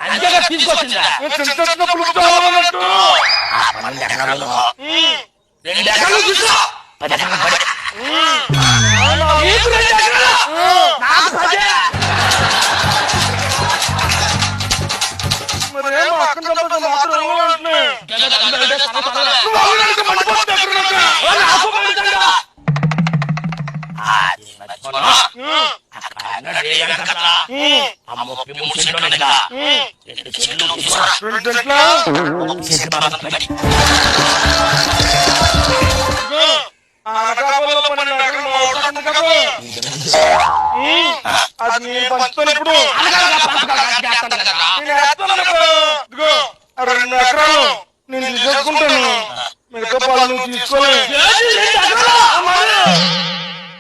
అంతేగా తీసుకొచ్చిందా అది నేను పంచుతాను ఇప్పుడు 2 ఎకరాలు నేను తీసుకుంటాను మిగతా పాలు నువ్వు తీసుకోలేదు